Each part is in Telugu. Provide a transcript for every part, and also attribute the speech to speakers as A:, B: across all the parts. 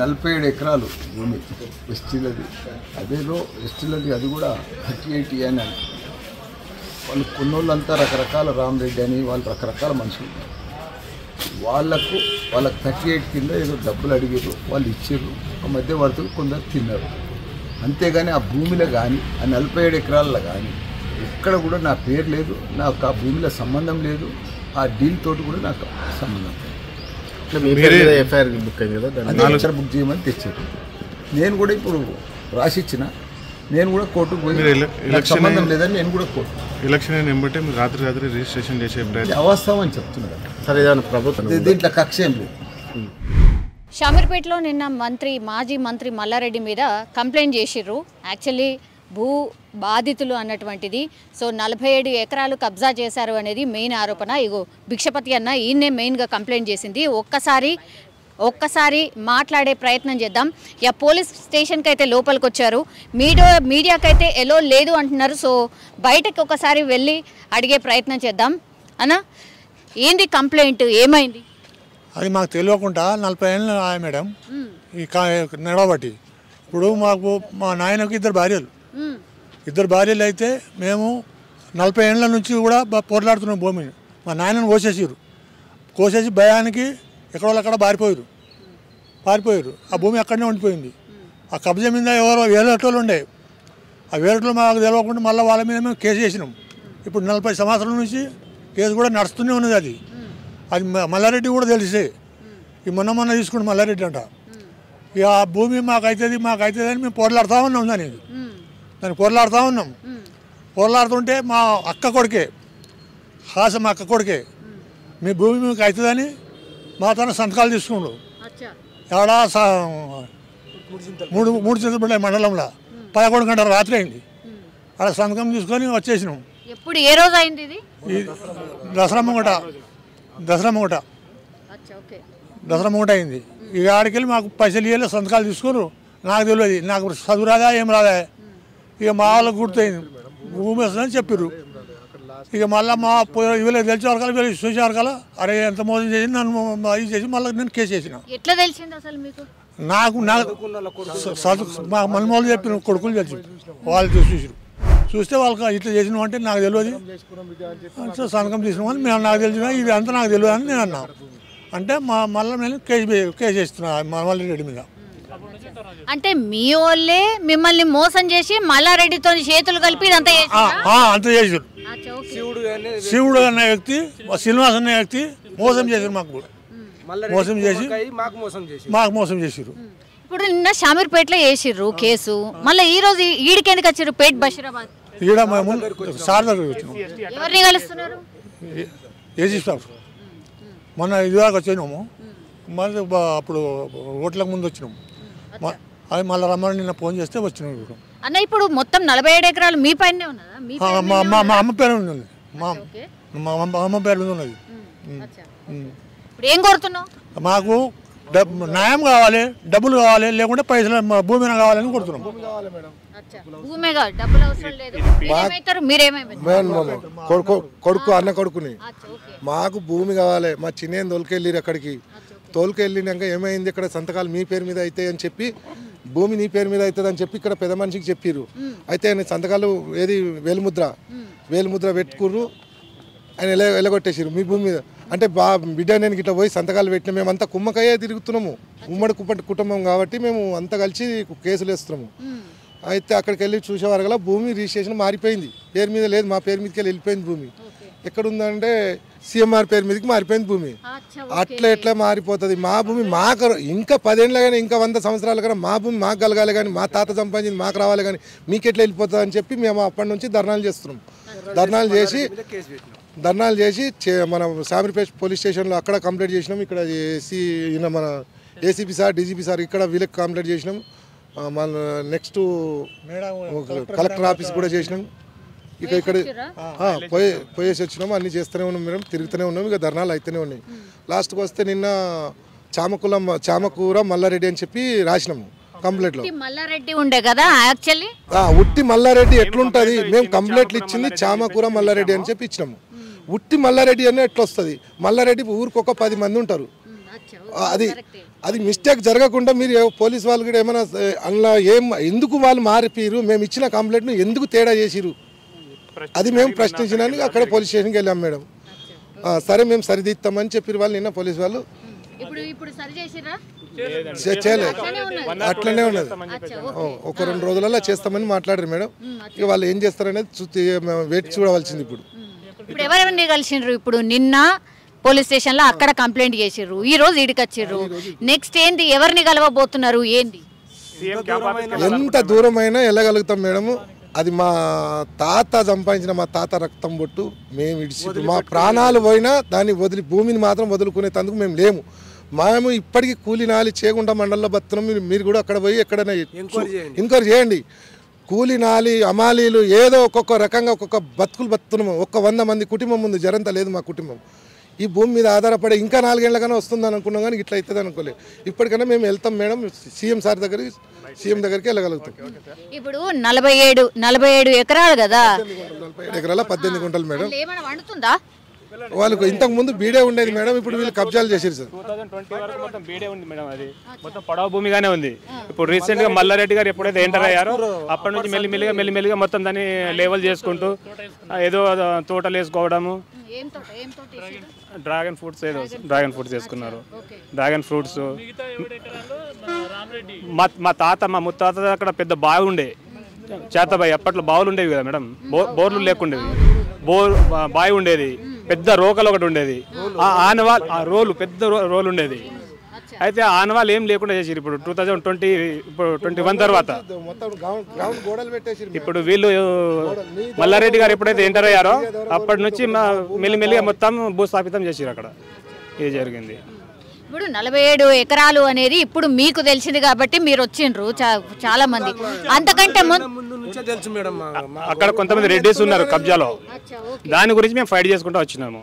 A: 47 ఎకరాలు భూమి ఎస్టీలది. అదేదో ఎస్టీలది అది కూడా 38 అని వాళ్ళు కొన్నోళ్ళంతా రకరకాల రామరెడ్డి అని వాళ్ళు రకరకాల మనుషులు. వాళ్ళకు 38 కింద ఏదో డబ్బులు అడిగారు, వాళ్ళు ఇచ్చారు. ఆ మధ్యవర్తులు కొందరు తిన్నారు. అంతేగాని ఆ భూమిలో కానీ ఆ 47 ఎకరాల్లో కానీ ఎక్కడ కూడా నా పేరు లేదు, నాకు ఆ భూమిలో సంబంధం లేదు, ఆ డీల్ తోటి కూడా నాకు సంబంధం లేదు.
B: ఎఫ్ఐఆర్ బుక్ అయింది కదా,
A: అదే బుక్ చేయమని తెచ్చారు. నేను కూడా ఇప్పుడు రాసిచ్చిన, నేను కూడా కోర్టుకు పోయి సంబంధం లేదని నేను కూడా కోర్టు
C: ఎలక్షన్ అయిన వెంబటే మీరు రాత్రి రిజిస్ట్రేషన్ చేసే
A: అవాస్తవం అని చెప్తున్నారు.
B: సరే ప్రభుత్వం
A: దీంట్లో కక్ష ఏం లేదు.
D: షామీర్పేటలో నిన్న మాజీ మంత్రి మల్లారెడ్డి మీద కంప్లైంట్ చేసిర్రు. యాక్చువల్లీ భూ బాధితులు అన్నటువంటిది. సో 47 ఎకరాలు కబ్జా చేశారు అనేది మెయిన్ ఆరోపణ. ఇగో భిక్షపతి అన్న ఈయన్నే మెయిన్గా కంప్లైంట్ చేసింది. ఒక్కసారి మాట్లాడే ప్రయత్నం చేద్దాం. పోలీస్ స్టేషన్కి అయితే లోపలికి వచ్చారు, మీడియాకైతే ఎలో లేదు అంటున్నారు. సో బయటకు ఒకసారి వెళ్ళి అడిగే ప్రయత్నం చేద్దాం. అన్న, ఏంది కంప్లైంట్, ఏమైంది?
E: అది మాకు తెలియకుండా 40 ఏళ్ళు మేడం ఈ నడవబట్టి. ఇప్పుడు మాకు మా నాయనకు ఇద్దరు భార్యలు అయితే మేము 40 ఏళ్ళ నుంచి కూడా పోట్లాడుతున్నాం భూమిని. మా నాయనను కోసేసి భయానికి ఎక్కడోళ్ళక్కడ పారిపోయారు. ఆ భూమి అక్కడనే ఉండిపోయింది. ఆ కబ్జా మీద ఎవరో వేరేటోళ్ళు ఉండే, ఆ వేరేటోళ్ళు మాకు తెలియకుండా మళ్ళీ వాళ్ళ మీద మేము కేసు చేసినాం. ఇప్పుడు 40 సంవత్సరాల నుంచి కేసు కూడా నడుస్తూనే ఉన్నది. అది మల్లారెడ్డి కూడా తెలిసే ఈ మొన్న తీసుకుని మల్లారెడ్డి అంట. ఇక ఆ భూమి మాకైతుంది అని మేము పోట్లాడుతూ ఉన్నాం. దాన్ని పోట్లాడుతుంటే మా అక్క కొడుకే హాసం అక్క కొడుకే మీ భూమి మీకు అవుతుందని మా తన సంతకాలు తీసుకుండు. ఎక్కడ మూడు చింతపల్లి మండలంలో 11 గంటల రాత్రి అయింది. అక్కడ సంతకం తీసుకొని వచ్చేసినాం.
D: ఎప్పుడు ఏ రోజు అయింది ఇది?
E: దసరా ముంగట అయింది. ఇక ఆడికెళ్ళి మాకు పైసలు ఇవ్వలే, సంతకాలు తీసుకున్నారు. నాకు తెలియదు, నాకు చదువు రాదా ఏం రాదా. ఇక మా వాళ్ళకి గుర్తయింది, భూమి వస్తుందని చెప్పారు. ఇక మళ్ళీ మా వీళ్ళకి తెలిసే వరకాల వీళ్ళకి చూసే వరకాల అరే ఎంత మోసం చేసి నన్ను ఇది చేసి మళ్ళీ నేను కేసు చేసిన.
D: ఎట్లా తెలిసింది అసలు మీకు?
E: నాకు మా మనుమోళ్ళు చెప్పిన కొడుకులు తెలిసి వాళ్ళు చూస్తే వాళ్ళకి ఇట్లా చేసినాం అంటే నాకు తెలియదు, సంతకం తీసినామని మేము నాకు తెలిసిన, ఇది అంతా నాకు తెలియదు అని నేను అన్నా. అంటే మళ్ళీ నేను కేసు చేస్తున్నా మల్లారెడ్డి మీద.
D: అంటే మీ వాళ్ళే మిమ్మల్ని మోసం చేసి మల్లారెడ్డితో చేతులు కలిపి అంత
E: చేసారు. శివుడు అనే వ్యక్తి, శ్రీనివాస్ అనే వ్యక్తి మోసం చేశారు. మాకు మోసం చేసారు.
D: ఇప్పుడు నిన్న షామీర్పేటలో వేసిర్రు కేసు, మళ్ళీ ఈ రోజు ఈడికెందుకు వచ్చారు? పేట్ బషీరాబాద్
E: ఈడ మేము సార్ దగ్గర వచ్చినాం.
D: ఎవరిని కలుస్తున్నారు?
E: AG staff. మొన్న ఇదివరకు వచ్చినాము, మళ్ళీ అప్పుడు ఓట్లకు ముందు వచ్చినాము. అది మళ్ళీ రమ్మని నిన్న ఫోన్ చేస్తే వచ్చినాం.
D: అన్న, ఇప్పుడు మొత్తం 47 ఎకరాలు మీ పైనే ఉన్నదా?
E: మా అమ్మ పేరు ఉంది, మా అమ్మ పేరు మీద ఉన్నది.
D: ఇప్పుడు ఏం కోరుతున్నావు?
E: మాకు న్యాయం కావాలి, డబ్బులు కావాలి, లేకుంటే పైసలు భూమి కావాలని కోరుతున్నాం.
F: కొడుకు అన్న కొడుకుని మాకు భూమి కావాలి. మా చిన్న తోలుకెళ్ళిరు, అక్కడికి తోలుకెళ్ళినాక ఏమైంది, ఇక్కడ సంతకాలు మీ పేరు మీద అవుతాయి అని చెప్పి, భూమి నీ పేరు మీద అవుతుంది అని చెప్పి ఇక్కడ పెద్ద మనిషికి చెప్పిర్రు. అయితే ఆయన సంతకాలు ఏది వేలుముద్ర పెట్టుకుర్రు, ఆయన ఎలగొట్టేసారు మీ భూమి మీద. అంటే బిడ్డ నేను ఇట్లా పోయి సంతకాలు పెట్టిన, మేమంతా కుమ్మకయ్యే తిరుగుతున్నాము, ఉమ్మడి కుటుంబం కాబట్టి మేము అంతా కలిసి కేసులు వేస్తున్నాము. అయితే అక్కడికి వెళ్ళి చూసేవారు కదా, భూమి రిజిస్ట్రేషన్ మారిపోయింది, పేరు మీద లేదు, మా పేరు మీదకి వెళ్ళిపోయింది భూమి. ఎక్కడుందంటే సీఎంఆర్ పేరు మీదకి మారిపోయింది భూమి. అట్లా ఎట్లా మారిపోతుంది? మా భూమి మాకు ఇంకా 10 ఏళ్ళ కానీ ఇంకా 100 సంవత్సరాల కానీ మా భూమి మాకు కలగాలి, కానీ మా తాత సంపాదించింది మాకు రావాలి, కానీ మీకు ఎట్లా వెళ్ళిపోతుంది అని చెప్పి మేము అప్పటి నుంచి ధర్నాలు చేస్తున్నాం. ధర్నాలు చేసి మన షామీర్పేట పోలీస్ స్టేషన్లో అక్కడ కంప్లైంట్ చేసినాం. ఇక్కడ మన ఏసీపీ సార్, డీజీపీ సార్ ఇక్కడ వీళ్ళకి కంప్లైంట్ చేసినాం. మన నెక్స్ట్ కలెక్టర్ ఆఫీస్ కూడా చేసినాం. ఇక్కడ పోయేసి వచ్చినాము, అన్నీ చేస్తూనే ఉన్నాం మేడం, తిరుగుతూనే ఉన్నాం. ఇక ధర్నాలు అయితేనే ఉన్నాయి. లాస్ట్కి వస్తే నిన్న చామకూర మల్లారెడ్డి అని చెప్పి రాసినాము కంప్లైంట్లో.
D: మల్లారెడ్డి ఉండే కదా యాక్చువల్లీ,
F: ఉట్టి మల్లారెడ్డి ఎట్లుంటుంది? మేము కంప్లైంట్లు ఇచ్చింది చామకూర మల్లారెడ్డి అని చెప్పి ఇచ్చినాము. ఉట్టి మల్లారెడ్డి అని ఎట్లా వస్తుంది? మల్లారెడ్డి ఊరికి ఒక 10 మంది ఉంటారు. అది మిస్టేక్ జరగకుండా మీరు పోలీస్ వాళ్ళు కూడా ఏమైనా అందులో ఎందుకు వాళ్ళు మారిపోయారు, మేము ఇచ్చిన కంప్లైంట్ను ఎందుకు తేడా చేసిరు అది మేము ప్రశ్నించడానికి అక్కడ పోలీస్ స్టేషన్కి వెళ్ళాం మేడం. సరే మేము సరిదిద్దామని చెప్పారు వాళ్ళు నిన్న పోలీస్ వాళ్ళు. చేయలేదు, అట్లనే ఉన్నది. ఒక 2 రోజులలో చేస్తామని మాట్లాడారు మేడం. ఇక వాళ్ళు ఏం చేస్తారనేది వెయిట్ చూడవలసింది.
D: ఇప్పుడు ఎవరెవరిని కలిసిండ్రు? ఇప్పుడు నిన్న పోలీస్ స్టేషన్లో అక్కడ కంప్లైంట్ చేసిర్రు, ఈ రోజు ఈడికి వచ్చిర్రు. నెక్స్ట్ ఏంది, ఎవరిని కలవబోతున్నారు ఏంది?
F: ఎంత దూరమైనా వెళ్ళగలుగుతాం మేడం. అది మా తాత సంపాదించిన మా తాత రక్తం బొట్టు. మేము ఇడిచి మా ప్రాణాలు పోయినా దాన్ని వదిలి భూమిని మాత్రం వదులుకునేందుకు మేము లేము. మేము ఇప్పటికీ కూలినాలి చేగుంట మండలంలో బతున్నాం. మీరు కూడా అక్కడ పోయి ఎక్కడైనా ఎంక్వైరీ చేయండి. కూలినాలి అమాలీలు ఏదో ఒక్కొక్క రకంగా ఒక్కొక్క బతుకులు బతున్నాము. 100 మంది కుటుంబం ఉంది, జరంతా లేదు మా కుటుంబం. ఈ భూమి మీద ఆధారపడి ఇంకా 4 ఏళ్ళకన్నా వస్తుందని అనుకున్నాం, కానీ ఇట్లా అవుతుంది అనుకోలేదు. ఇప్పటికైనా మేము వెళ్తాం మేడం, సీఎం దగ్గరికి వెళ్ళగలుగుతాం.
D: ఇప్పుడు 47 ఎకరాలు కదా,
F: 47 ఎకరాల 18 గుంటలు మేడం.
D: వండుతుందా?
F: వాళ్ళకు ఇంతకు ముందు బీడే ఉండేది మేడం, ఇప్పుడు వీళ్ళు కబ్జాలు చేసారు సార్.
G: 2020 వరకు మొత్తం బీడే ఉంది మేడం, అది మొత్తం పడవ భూమిగానే ఉంది. ఇప్పుడు రీసెంట్ గా మల్లారెడ్డి గారు ఎప్పుడైతే ఎంటర్ అయ్యారో అప్పటి నుంచి మెల్లిమెల్లిగా మొత్తం దాన్ని లెవెల్ చేసుకుంటూ ఏదో తోటలు వేసుకోవడము, డ్రాగన్ ఫ్రూట్స్ వేసుకున్నారు. డ్రాగన్ ఫ్రూట్స్ మా ముత్తాత అక్కడ పెద్ద బావి ఉండే, చేతబాయి. అప్పట్లో బావులు ఉండేవి కదా మేడం, బోర్లు లేకుండేవి. బావి ఉండేది, పెద్ద రోకలు ఒకటి ఉండేది. ఆ రోలు పెద్ద రోలు ఉండేది. అయితే ఆనవాళ్ళు ఏం లేకుండా చేసారు. ఇప్పుడు 2021 తర్వాత ఇప్పుడు వీళ్ళు మల్లారెడ్డి గారు ఎప్పుడైతే ఎంటర్ అయ్యారో అప్పటి నుంచి మెల్లిమెల్లిగా మొత్తం భూస్థాపితం చేసారు. అక్కడ ఇది జరిగింది.
D: ఇప్పుడు 47 ఎకరాలు అనేది ఇప్పుడు మీకు తెలిసింది కాబట్టి మీరు వచ్చిండ్రు చాలా మంది. అంతకంటే
H: తెలుసు మేడం,
G: అక్కడ కొంతమంది రెడ్డిస్ ఉన్నారు కబ్జాలో, దాని గురించి మేము ఫైట్ చేసుకుంటూ వచ్చినాము.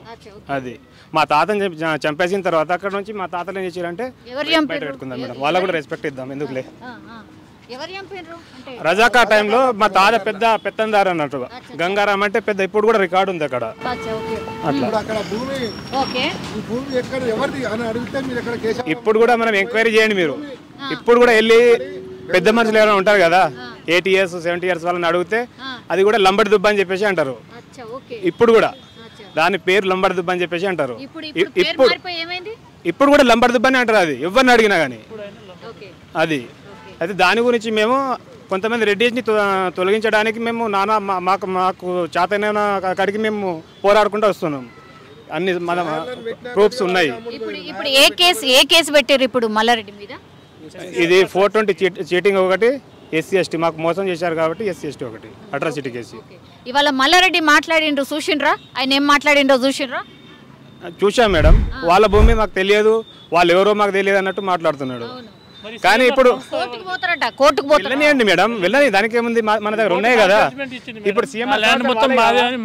G: అది మా తాతని చంపేసిన తర్వాత అక్కడ నుంచి మా తాతలు ఏం చేశారంటే బయట పెట్టుకుందాం మేడం, వాళ్ళకు కూడా రెస్పెక్ట్ ఇద్దాం ఎందుకులే. రజాకా టైంలో మా తాత పెత్తందారు అన్నట్టు, గంగారాం అంటే పెద్ద, ఇప్పుడు కూడా రికార్డు ఉంది అక్కడ. ఇప్పుడు కూడా మనం ఎంక్వైరీ చేయండి మీరు. ఇప్పుడు కూడా వెళ్ళి పెద్ద మనుషులు ఎవరైనా ఉంటారు కదా, 80 years 70 years వాళ్ళని అడిగితే అది కూడా లంబడి దుబ్బ అని చెప్పేసి అంటారు. ఇప్పుడు కూడా దాని పేరు లంబడి దుబ్బ అని చెప్పేసి అంటారు. ఇప్పుడు కూడా లంబడి దుబ్బ అని అంటారు, అది ఎవరిని అడిగినా కానీ. అది అయితే దాని గురించి మేము కొంతమంది రెడ్డిస్ని తొలగించడానికి మేము మాకు చేతనైన కాడికి మేము పోరాడుకుంటూ వస్తున్నాం. అన్ని మన ప్రూఫ్స్ ఉన్నాయి.
D: ఇప్పుడు ఏ కేసు పెట్టారు ఇప్పుడు మల్లారెడ్డి మీద?
G: ఇది 420 చీటింగ్ ఒకటి, SC ST మాకు మోసం చేశారు కాబట్టి SC ST ఒకటి, అట్రాసిటీ కేసు.
D: ఇవాళ మల్లారెడ్డి మాట్లాడిండ్రు, చూసిండ్రా? ఆయన ఏం మాట్లాడిండ్రో చూసిండ్రా?
G: చూసాం మేడం. వాళ్ళ భూమి మాకు తెలియదు, వాళ్ళు ఎవరో మాకు తెలియదు అన్నట్టు మాట్లాడుతున్నాడు. కానీ ఇప్పుడు వెళ్ళనియండి మేడం, వెళ్ళని, దానికి ఏముంది, మన దగ్గర ఉన్నాయి కదా. ఇప్పుడు సీఎం
H: ల్యాండ్ మొత్తం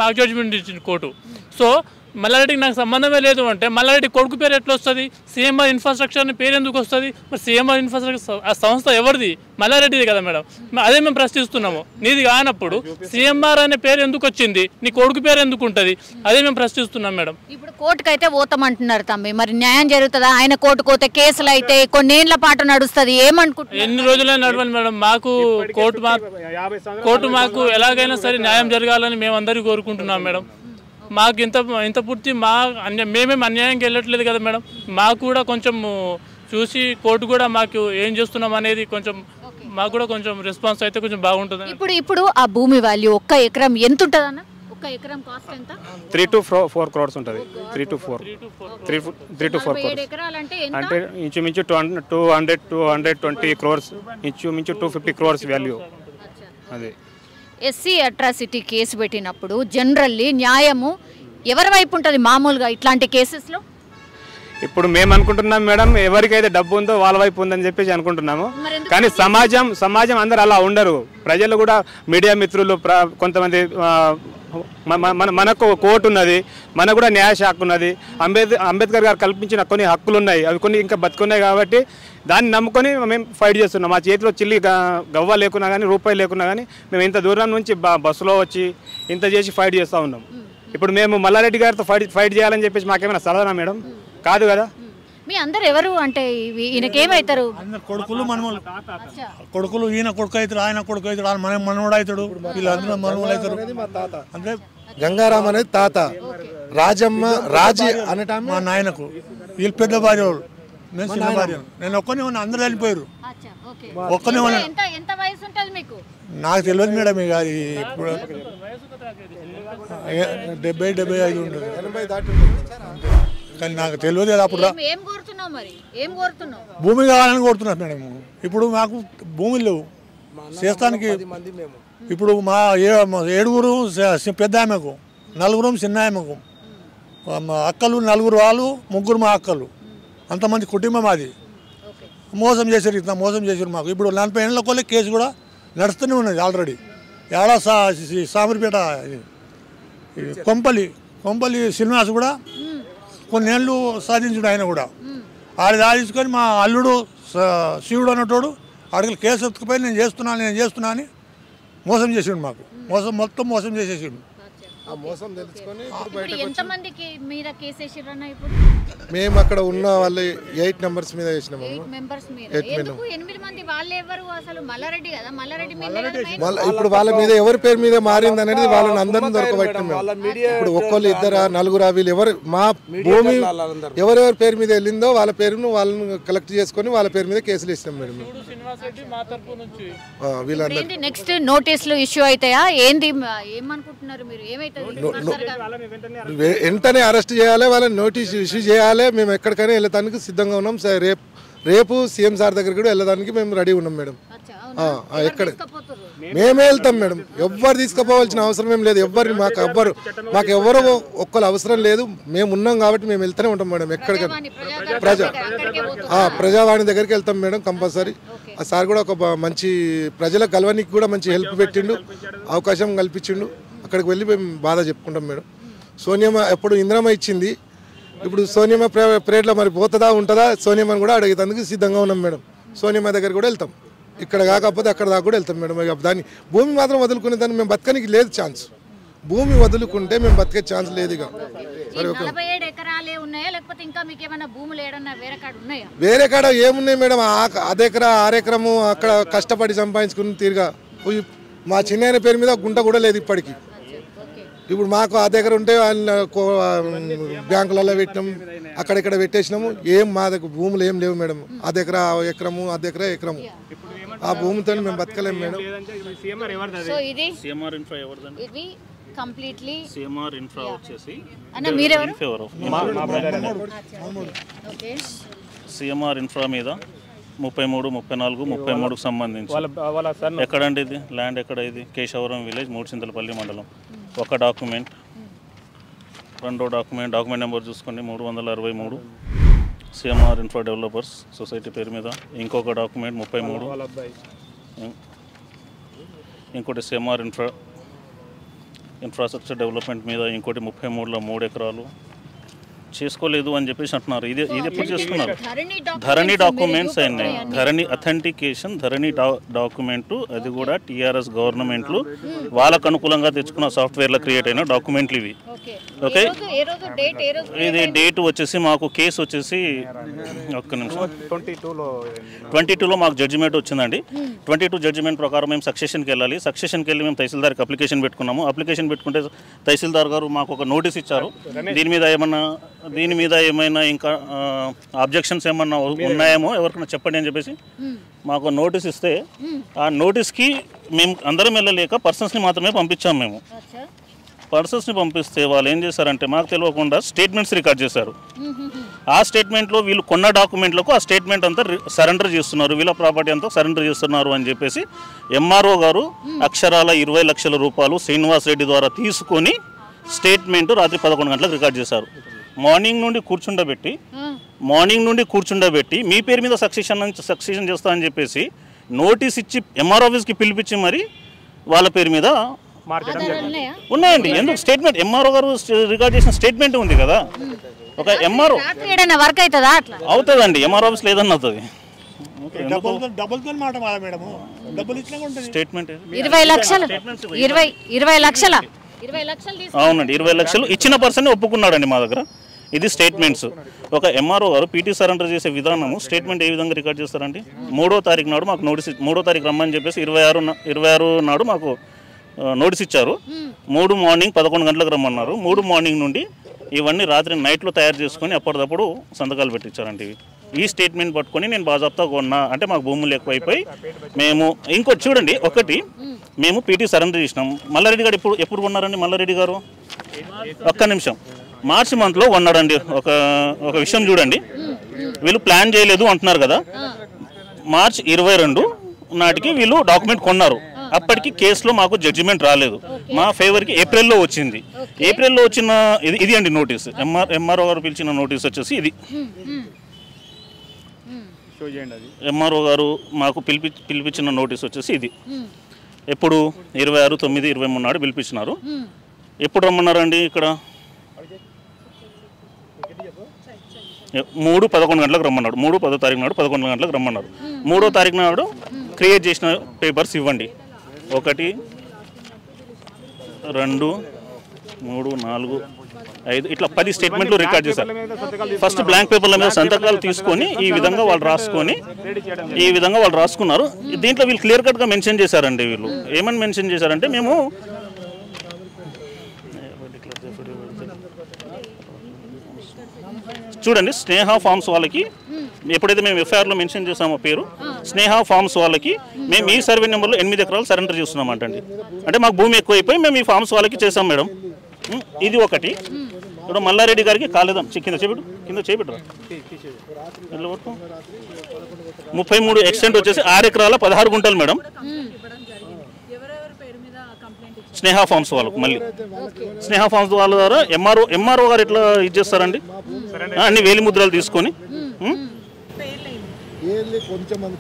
H: మాకు జడ్జిమెంట్ ఇచ్చింది కోర్టు. సో మల్లారెడ్డికి నాకు సంబంధమే లేదు అంటే మల్లారెడ్డి కొడుకు పేరు ఎట్లా వస్తుంది? CMR ఇన్ఫ్రాస్ట్రక్చర్ అని పేరు ఎందుకు వస్తుంది? మరి CMR ఇన్ఫ్రాస్ట్రక్చర్ ఆ సంస్థ ఎవరిది? మల్లారెడ్డిది కదా మేడం. అదే మేము ప్రశ్నిస్తున్నాము. నీది కానప్పుడు CMR అనే పేరు ఎందుకు వచ్చింది? నీ కొడుకు పేరు ఎందుకు ఉంటుంది? అదే మేము ప్రశ్నిస్తున్నాం మేడం.
D: ఇప్పుడు కోర్టుకు అయితే పోతామంటున్నారు తమ్మి, మరి న్యాయం జరుగుతుందా? ఆయన కోర్టుకు పోతే కేసులు అయితే కొన్నేళ్ల పాటు నడుస్తుంది, ఏమనుకుంటున్నారు?
H: ఎన్ని రోజులైనా నడవాలి మేడం. మాకు కోర్టు మాకు ఎలాగైనా సరే న్యాయం జరగాలని మేము అందరూ కోరుకుంటున్నాం మేడం. మాకు ఇంత పూర్తి మేమేం అన్యాయంగా వెళ్ళట్లేదు కదా మేడం. మాకు కూడా కొంచెం చూసి కోర్టు కూడా మాకు ఏం చేస్తున్నాం అనేది కొంచెం మాకు కూడా కొంచెం రెస్పాన్స్ అయితే కొంచెం బాగుంటుంది.
D: ఇప్పుడు ఆ భూమి వాల్యూ 1 ఎకరం ఎంత ఉంటుంది అన్న? 1 ఎకరం కాస్ట్ ఎంత?
G: 3 to 4 crores ఉంటుంది. 3 to 4 crores అంటే ఇంచుమించు 220 crores, ఇంచుమించు 250 crores వాల్యూ. అది
D: SC అట్రాసిటీ కేసు పెట్టినప్పుడు జనరల్లీ న్యాయము ఎవరి వైపు ఉంటుంది మామూలుగా ఇట్లాంటి కేసెస్లో?
G: ఇప్పుడు మేము అనుకుంటున్నాం మేడం, ఎవరికైతే డబ్బు ఉందో వాళ్ళ వైపు ఉందని చెప్పేసి అనుకుంటున్నాము. కానీ సమాజం అందరు అలా ఉండరు. ప్రజలు కూడా, మీడియా మిత్రులు, కొంతమంది, మనకు కోర్టు ఉన్నది, మనకు కూడా న్యాయ శాఖ ఉన్నది, అంబేద్కర్ గారు కల్పించిన కొన్ని హక్కులు ఉన్నాయి, అవి కొన్ని ఇంకా బతుకున్నాయి. కాబట్టి దాన్ని నమ్ముకొని మేము ఫైట్ చేస్తున్నాం. మా చేతిలో చిల్లి గవ్వ లేకున్నా కానీ, రూపాయి లేకున్నా కానీ మేము ఇంత దూరం నుంచి బస్సులో వచ్చి ఇంత చేసి ఫైట్ చేస్తూ ఉన్నాం. ఇప్పుడు మేము మల్లారెడ్డి గారితో ఫైట్ చేయాలని చెప్పేసి మాకేమైనా సలహా మేడం? కాదు కదా.
D: మీ అందరు ఎవరు అంటే ఈయనకేమవుతారు?
E: అందరు కొడుకులు మనవలు, కొడుకులు ఈయన కొడుకు అవుతాడు, ఆయన కొడుకు అవుతాడు, ఆయన మనవడు అవుతాడు, వీళ్ళందరూ మనవలు అవుతారు. అంటే
F: గంగారాం అనేది తాత, రాజమ్మ రాజీ అనేట
E: మా నాయనకు వీళ్ళు పెద్ద భార్య వాళ్ళు, నేను చిన్న భార్య. నేను ఒక్కనే ఉన్నా, అందరూ వెళ్ళిపోయారు. ఒక్కనే ఉన్నా.
D: ఎంత వయసు ఉంటుంది మీకు?
E: నాకు తెలియదు మేడం. ఇక అది ఇప్పుడు 70-75 ఉంటుంది,
F: 80 దాటి
E: కానీ నాకు తెలియదు కదా. అప్పుడు
D: ఏం కోరుతున్నావు మరి? ఏం కోరుతున్నావు?
E: భూమి కావాలని కోరుతున్నారు మేడం. ఇప్పుడు మాకు భూములు లేవు చేస్తానికి. ఇప్పుడు మా 7 పెద్ద ఆమెకు, 4 చిన్న ఆమెకు, అక్కలు 4 వాళ్ళు, 3 మా అక్కలు, అంతమంది కుటుంబం. అది మోసం చేశారు, ఇంత మోసం చేశారు మాకు. ఇప్పుడు 40 ఏళ్ళ కొలే కేసు కూడా నడుస్తూనే ఉన్నది ఆల్రెడీ. ఏడా సామరిపేట కొంపల్లి శ్రీనివాస్ కూడా కొన్నేళ్ళు సాధించుడు. ఆయన కూడా ఆడ సాధించుకొని మా అల్లుడు శివుడు అన్నటోడు అడిగి కేసు ఎత్తుకుపోయి నేను చేస్తున్నా అని మోసం చేసిండు మాకు. మొత్తం మోసం చేసేసిండు.
F: ఆ మోసం తెలుసుకొని
D: ఎంతమందికి మీద కేసు వేసిరన్నా? ఇప్పుడు
F: మేము అక్కడ ఉన్న వాళ్ళు 8 మెంబర్స్ మీద వేసినాము.
D: 8 మెంబర్స్ మీద. ఎందుకు 8 మంది? వాళ్ళు ఎవరు అసలు? మల్లారెడ్డి కదా, మల్లారెడ్డి
F: ఇప్పుడు వాళ్ళ మీద ఎవరి పేరు మీద మారింది అనేది వాళ్ళని అందరినీ దొరకబట్టాం మేము. ఇప్పుడు ఒక్కళ్ళు 2 4 వీళ్ళు ఎవరు మా భూమి ఎవరెవరి పేరు మీద వెళ్ళిందో వాళ్ళ పేరును వాళ్ళని కలెక్ట్ చేసుకొని వాళ్ళ పేరు మీద కేసులు వేసినాం మేడం.
D: వీళ్ళందరూ నెక్స్ట్ నోటీసులు ఇష్యూ అవుతాయా ఏంది? ఏమనుకుంటున్నారు మీరు? ఏమైతే
F: వెంటనే అరెస్ట్ చేయాలి, వాళ్ళని నోటీస్ ఇష్యూ చేయాలి. మేము ఎక్కడికైనా వెళ్ళడానికి సిద్ధంగా ఉన్నాం. రేపు సీఎం సార్ దగ్గర కూడా వెళ్ళడానికి మేము రెడీ ఉన్నాం మేడం. ఎక్కడ మేమే వెళ్తాం మేడం. ఎవ్వరు తీసుకుపోవాల్సిన అవసరం ఏం లేదు. మాకు ఎవరు ఒక్కరు అవసరం లేదు. మేము ఉన్నాం కాబట్టి మేము వెళ్తూనే ఉంటాం మేడం. ఎక్కడికైనా ప్రజావాణి దగ్గరికి వెళ్తాం మేడం కంపల్సరీ. ఆ సార్ కూడా ఒక మంచి ప్రజలకు కలవనికి కూడా మంచి హెల్ప్ పెట్టిండు, అవకాశం కల్పించిండు. అక్కడికి వెళ్ళి మేము బాధ చెప్పుకుంటాం మేడం. సోనియమ్మ ఎప్పుడు ఇందిరమ్మ ఇచ్చింది, ఇప్పుడు సోనియమ్మ పీరియడ్లో మరి పోతుందా ఉంటుందా సోనియమ్మని కూడా అడిగేందుకు సిద్ధంగా ఉన్నాం మేడం. సోనియమ్మ దగ్గర కూడా వెళ్తాం. ఇక్కడ కాకపోతే అక్కడ దాకా కూడా వెళ్తాం మేడం. దాన్ని భూమి మాత్రం వదులుకునే దాన్ని మేము బతకనికి లేదు ఛాన్స్. భూమి వదులుకుంటే మేము బతికే ఛాన్స్ లేదు. ఇక
D: 47 ఎకరాలే ఉన్నాయా లేకపోతే ఇంకా మీకు ఏమైనా భూములు ఏడన్నా వేరే కాడ ఉన్నాయా?
F: వేరే కాడ ఏమున్నాయి మేడం? 1 ఎకరా 6 ఎకరము అక్కడ కష్టపడి సంపాదించుకుని తీరుగా మా చిన్న పేరు మీద గుంట కూడా లేదు ఇప్పటికి. ఇప్పుడు మాకు ఆ దగ్గర ఉంటే బ్యాంకులలో పెట్టినాము, అక్కడిక్కడ పెట్టేసినాము. ఏం మా దగ్గర భూములు ఏం లేవు మేడం. 1 ఎకరా ఎకరము, 1 ఎకరా ఎకరము. ఆ భూమితో మేము బతకలేము మేడం.
D: సో ఇది
B: సిఎంఆర్ ఇన్ఫ్రా ఎవరిదండి?
D: ఇది కంప్లీట్లీ
B: సిఎంఆర్ ఇన్ఫ్రా వచ్చేసి
D: అన్న మీరెవరు?
B: ఓకే. సిఎంఆర్ ఇన్ఫ్రా మీద 33, 34, 33కు సంబంధించి ఎక్కడండి ఇది ల్యాండ్? ఎక్కడ ఇది? కేశవరం విలేజ్, మూడుచింతలపల్లి మండలం. ఒక డాక్యుమెంట్, రెండో డాక్యుమెంట్ నెంబర్ చూసుకోండి 363 సిఎంఆర్ ఇన్ఫ్రా డెవలపర్స్ సొసైటీ పేరు మీద. ఇంకొక డాక్యుమెంట్ 33, ఇంకోటి సిఎంఆర్ ఇన్ఫ్రాస్ట్రక్చర్ డెవలప్మెంట్ మీద ఇంకోటి 33లో 3 ఎకరాలు చేసుకోలేదు అని చెప్పేసి అంటున్నారు. ఇది ఎప్పుడు చేసుకున్నారు? ధరణి డాక్యుమెంట్స్ అయినాయి. ధరణి అథెంటికేషన్, ధరణి డాక్యుమెంటు, అది కూడా టీఆర్ఎస్ గవర్నమెంట్లు వాళ్ళకు అనుకూలంగా తెచ్చుకున్న సాఫ్ట్వేర్లో క్రియేట్ అయిన డాక్యుమెంట్లు ఇవి. ఓకే. ఇది డేట్ వచ్చేసి మాకు కేసు వచ్చేసి ఒక్క నిమిషం 22లో మాకు జడ్జిమెంట్ వచ్చిందండి. 22 జడ్జిమెంట్ ప్రకారం మేము సక్సెషన్కి వెళ్ళాలి. సక్సెషన్కి వెళ్ళి మేము తహసీల్దార్కి అప్లికేషన్ పెట్టుకున్నాము. అప్లికేషన్ పెట్టుకుంటే తహసీల్దార్ గారు మాకు ఒక నోటీస్ ఇచ్చారు. దీని మీద ఏమైనా ఇంకా అబ్జెక్షన్స్ ఏమన్నా ఉన్నాయేమో ఎవరికైనా చెప్పండి అని చెప్పేసి మాకు నోటీస్ ఇస్తే ఆ నోటీస్కి మేము అందరం వెళ్ళలేక పర్సన్స్ని మాత్రమే పంపించాము. మేము పర్సన్స్ని పంపిస్తే వాళ్ళు ఏం చేశారంటే మాకు తెలియకుండా స్టేట్మెంట్స్ రికార్డ్ చేశారు. ఆ స్టేట్మెంట్లో వీళ్ళు కొన్న డాక్యుమెంట్లకు ఆ స్టేట్మెంట్ అంతా సరెండర్ చేస్తున్నారు, వీళ్ళ ప్రాపర్టీ అంతా సరెండర్ చేస్తున్నారు అని చెప్పేసి ఎంఆర్ఓ గారు అక్షరాల 20 లక్షల రూపాయలు శ్రీనివాస్ రెడ్డి ద్వారా తీసుకొని స్టేట్మెంట్ రాత్రి 11 గంటలకు రికార్డ్ చేశారు. మార్నింగ్ నుండి కూర్చుండబెట్టి మీ పేరు మీద సక్సెషన్ చేస్తా అని చెప్పేసి నోటీస్ ఇచ్చి ఎంఆర్ ఆఫీస్కి పిలిపించి మరి వాళ్ళ పేరు మీద ఉన్నాయండి. ఎందుకు? స్టేట్మెంట్ ఎంఆర్ఓ గారు రికార్డ్ చేసిన స్టేట్మెంట్ ఉంది కదా. ఒక ఎంఆర్ఓ
D: వర్క్ అవుతుందా?
B: అవుతుందండి. ఎంఆర్ ఆఫీస్లో ఏదన్నా అవుతుంది. స్టేట్మెంట్
D: 20 లక్షలు.
B: అవునండి, 20 లక్షలు ఇచ్చిన పర్సన్ ఒప్పుకున్నాడండి మా దగ్గర. ఇది స్టేట్మెంట్స్. ఒక ఎంఆర్ఓ గారు పీటీ సరెండర్ చేసే విధానము స్టేట్మెంట్ ఏ విధంగా రికార్డ్ చేస్తారండి? 3వ తారీఖు నాడు మాకు నోటీస్ 3వ తారీఖు రమ్మని చెప్పేసి 26 నాడు మాకు నోటీస్ ఇచ్చారు. 3 మార్నింగ్ 11 గంటలకు రమ్మన్నారు. 3 మార్నింగ్ నుండి ఇవన్నీ రాత్రి నైట్లో తయారు చేసుకొని అప్పటిదప్పుడు సంతకాలు పెట్టించారండి. ఈ స్టేట్మెంట్ పట్టుకొని నేను బాజాప్తా కొన్నా అంటే మాకు భూములు ఎక్కువైపోయి మేము ఇంకోటి చూడండి, ఒకటి మేము పీటీ సరెండర్ చేసినాం. మల్లారెడ్డి గారు ఎప్పుడు కొన్నారండి? మల్లారెడ్డి గారు ఒక్క నిమిషం, మార్చి మంత్లో కొన్నాడండి. ఒక విషయం చూడండి, వీళ్ళు ప్లాన్ చేయలేదు అంటున్నారు కదా. మార్చి 22 నాటికి వీళ్ళు డాక్యుమెంట్ కొన్నారు. అప్పటికి కేసులో మాకు జడ్జిమెంట్ రాలేదు. మా ఫేవర్కి ఏప్రిల్లో వచ్చింది. ఏప్రిల్లో వచ్చిన ఇది అండి నోటీస్. ఎంఆర్ఓ గారు పిలిచిన నోటీస్ వచ్చేసి ఇది. ఎంఆర్ఓ గారు మాకు పిలిపించిన నోటీస్ వచ్చేసి ఇది. ఎప్పుడు 26/9/23 నాడు పిలిపించినారు. ఎప్పుడు రమ్మన్నారండి? ఇక్కడ 3-11 గంటలకు రమ్మన్నాడు. 3-10 తారీఖు నాడు 11 గంటలకు రమ్మన్నారు. 3వ తారీఖు నాడు క్రియేట్ చేసిన పేపర్స్ ఇవ్వండి. 1, 2, 3, 4, 5 ఇట్లా 10 స్టేట్మెంట్లు రికార్డ్ చేశారు. ఫస్ట్ బ్లాంక్ పేపర్ల మీద సంతకాలు తీసుకొని ఈ విధంగా వాళ్ళు రాసుకున్నారు. దీంట్లో వీళ్ళు క్లియర్ కట్గా మెన్షన్ చేశారండి. వీళ్ళు ఏమని మెన్షన్ చేశారంటే, మేము చూడండి స్నేహ ఫార్మ్స్ వాళ్ళకి ఎప్పుడైతే మేము ఎఫ్ఐఆర్లో మెన్షన్ చేసామో పేరు, స్నేహ ఫార్మ్స్ వాళ్ళకి మేము ఈ సర్వే నెంబర్లో 8 ఎకరాలు సరెండర్ చేస్తున్నామంటండి. అంటే మాకు భూమి ఎక్కువైపోయి మేము ఈ ఫార్మ్స్ వాళ్ళకి చేసాం మేడం. ఇది ఒకటి. ఇప్పుడు మల్లారెడ్డి గారికి కాలేదాం కింద చేపెట్టరా 33 ఎక్స్టెంట్ వచ్చేసి 6 ఎకరాల 16 గుంటలు మేడం. స్నేహ ఫార్మ్స్ వాళ్ళకు మళ్ళీ స్నేహ ఫార్మ్స్ వాళ్ళ ద్వారా ఎంఆర్ఓ గారు ఎట్లా ఇచ్చేస్తారండి? అన్ని వేలి ముద్రలు తీసుకొని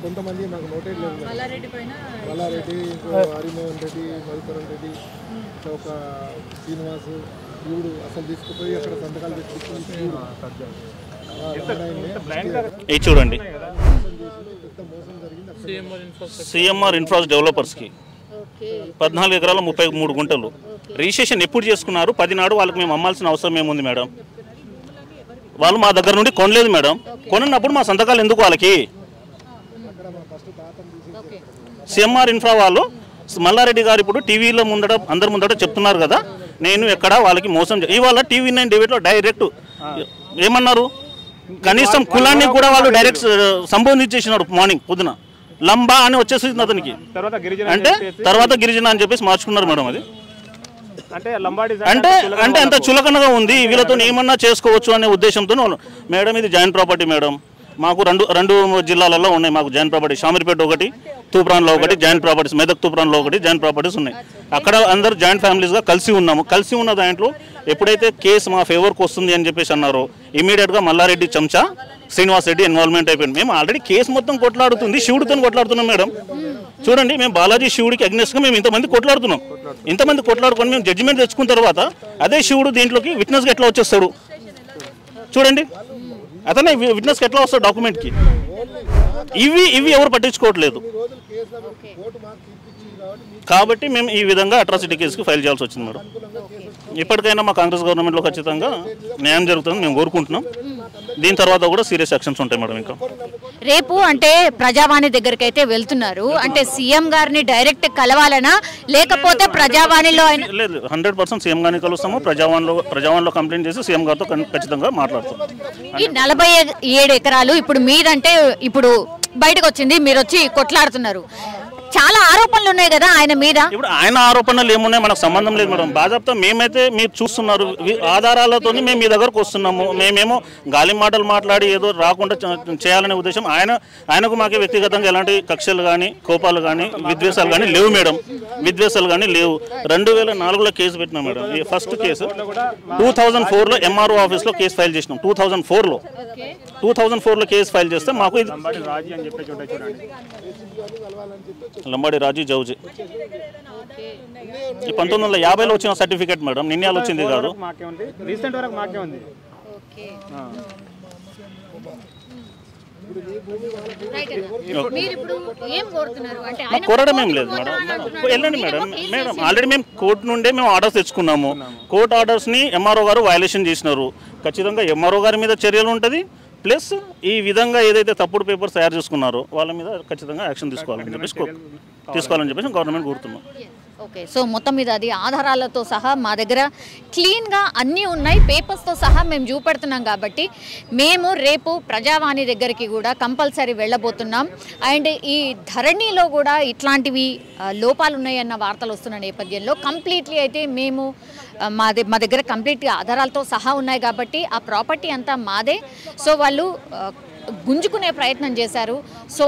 F: కొంతమంది నాకు నోటెడ్ లేదు. మల్లారెడ్డి, హరిమోహన్ రెడ్డి, మధుకరణ్ రెడ్డి, ఒక శ్రీనివాస్ వీడు అసలు తీసుకుపోయి అక్కడ సంతకాలు పెట్టుకుంటే
B: చూడండి. సిఎంఆర్ ఇన్ఫ్రాస్ డెవలపర్స్కి 14 ఎకరాల 33 గుంటలు రిజిస్ట్రేషన్ ఎప్పుడు చేసుకున్నారు? 10 నాడు వాళ్ళకి మేము అమ్మాల్సిన అవసరం ఏముంది మేడం? వాళ్ళు మా దగ్గర నుండి కొనలేదు మేడం. కొన్నప్పుడు మా సంతకాలు ఎందుకు వాళ్ళకి? సిఎంఆర్ ఇన్ఫ్రా వాళ్ళు మల్లారెడ్డి గారు ఇప్పుడు టీవీలో అందరి ముందట చెప్తున్నారు కదా, నేను ఎక్కడ వాళ్ళకి మోసం ఇవాళ TV9 డిబేట్లో డైరెక్ట్ ఏమన్నారు? కనీసం కులాన్ని కూడా వాళ్ళు డైరెక్ట్ సంబోధించేసినాడు. మార్నింగ్ పొద్దున లంబా అని వచ్చేసింది అతనికి. అంటే తర్వాత గిరిజన అని చెప్పేసి మార్చుకున్నారు మేడం. అది అంటే అంత చులకనగా ఉంది. వీళ్ళతో ఏమన్నా చేసుకోవచ్చు అనే ఉద్దేశంతో మేడం ఇది జాయింట్ ప్రాపర్టీ మేడం. మాకు రెండు జిల్లాలలో ఉన్నాయి. మాకు జాయింట్ ప్రాపర్టీ షామీర్పేట ఒకటి, తూప్రాన్లో ఒకటి జాయింట్ ప్రాపర్టీస్, మెదక్ తూప్రాన్లో ఒకటి జాయింట్ ప్రాపర్టీస్ ఉన్నాయి. అక్కడ అందరూ జాయింట్ ఫ్యామిలీస్గా కలిసి ఉన్నాము. కలిసి ఉన్న దాంట్లో ఎప్పుడైతే కేసు మా ఫేవర్కి వస్తుంది అని చెప్పేసి అన్నారో ఇమీడియట్గా మల్లారెడ్డి చెంచా శ్రీనివాస్ రెడ్డి ఇన్వాల్వ్మెంట్ అయిపోయింది. మేము ఆల్రెడీ కేసు మొత్తం కొట్లాడుతుంది, శివుడితో కొట్లాడుతున్నాం మేడం. చూడండి, మేము బాలాజీ శివుడికి అగ్నెస్ట్గా మేము ఇంతమంది కొట్లాడుతున్నాం. ఇంతమంది కొట్లాడుకొని మేము జడ్జిమెంట్ తెచ్చుకున్న తర్వాత అదే శివుడు దీంట్లోకి విట్నెస్గా ఎట్లా వచ్చేస్తాడు? చూడండి, అతనే విట్నెస్కి ఎట్లా వస్తాడు డాక్యుమెంట్కి? ఇవి ఎవరు పట్టించుకోవట్లేదు. కాబట్టి మేము ఈ విధంగా అట్రాసిటీ కేసుకి ఫైల్ చేయాల్సి వచ్చింది మేడం. ఇప్పటికైనా మా కాంగ్రెస్ గవర్నమెంట్లో ఖచ్చితంగా న్యాయం జరుగుతుంది మేము కోరుకుంటున్నాం. దీని తర్వాత కూడా సీరియస్ యాక్షన్స్ ఉంటాయి మేడం. ఇంకా
D: రేపు అంటే ప్రజావాణి దగ్గరికి అయితే వెళ్తున్నారు, అంటే సీఎం గారిని డైరెక్ట్ కలవాలనా లేకపోతే ప్రజావాణిలో?
B: లేదు, 100% సీఎం గారిని కలుస్తాము. ప్రజావాణిలో కంప్లైంట్ చేసి సీఎం గారితో ఖచ్చితంగా మాట్లాడతాం.
D: ఈ 47 ఎకరాలు ఇప్పుడు మీరంటే ఇప్పుడు బయటకు వచ్చింది, మీరు వచ్చి కొట్లాడుతున్నారు. చాలా ఆరోపణలు ఉన్నాయి కదా ఆయన మీద.
B: ఇప్పుడు ఆయన ఆరోపణలు ఏమున్నాయి మనకు సంబంధం లేదు మేడం. బాజాప్తా మేమైతే మీరు చూస్తున్నారు ఆధారాలతో మేము మీ దగ్గరకు వస్తున్నాము. మేమేమో గాలి మాటలు మాట్లాడి ఏదో రాకుండా చేయాలనే ఉద్దేశం ఆయనకు మాకే వ్యక్తిగతంగా ఎలాంటి కక్షలు కానీ కోపాలు కానీ విద్వేషాలు కానీ లేవు మేడం. విద్వేషాలు కానీ లేవు. 2004లో కేసు పెట్టినాం మేడం. ఈ ఫస్ట్ కేసు 2004లో ఎంఆర్ఓ ఆఫీస్లో కేసు ఫైల్ చేసినాం. 2004లో కేసు ఫైల్ చేస్తే మాకు ఇది లంబాడి రాజీ జౌజీ 1950లో వచ్చిన సర్టిఫికేట్ మేడం, నిన్యాలు వచ్చింది కాదు.
D: మీరు ఇప్పుడు ఏం కోరుతున్నారు అంటే ఆయన
B: కోరడం ఏం లేదు మేడం, వెళ్ళండి మేడం ఆల్రెడీ మేము కోర్టు నుండే మేము ఆర్డర్స్ తెచ్చుకున్నాము. కోర్టు ఆర్డర్స్ని ఎంఆర్ఓ గారు వయలేషన్ చేసినారు. ఖచ్చితంగా ఎంఆర్ఓ గారి మీద చర్యలు ఉంటుంది. ప్లస్ ఈ విధంగా ఏదైతే తప్పుడు పేపర్స్ తయారు చేసుకున్నారో వాళ్ళ మీద ఖచ్చితంగా యాక్షన్ తీసుకోవాలని చెప్పేసి గవర్నమెంట్ కోరుతున్నాం.
D: ఓకే, సో మొత్తం మీద అది ఆధారాలతో సహా మా దగ్గర క్లీన్గా అన్నీ ఉన్నాయి, పేపర్స్తో సహా మేము చూపెడుతున్నాం. కాబట్టి మేము రేపు ప్రజావాణి దగ్గరికి కూడా కంపల్సరీ వెళ్ళబోతున్నాం. అండ్ ఈ ధరణిలో కూడా ఇట్లాంటివి లోపాలు ఉన్నాయన్న వార్తలు వస్తున్న నేపథ్యంలో కంప్లీట్లీ అయితే మేము మా దగ్గర కంప్లీట్గా ఆధారాలతో సహా ఉన్నాయి కాబట్టి ఆ ప్రాపర్టీ అంతా మాదే. సో వాళ్ళు గుంజుకునే ప్రయత్నం చేశారు. సో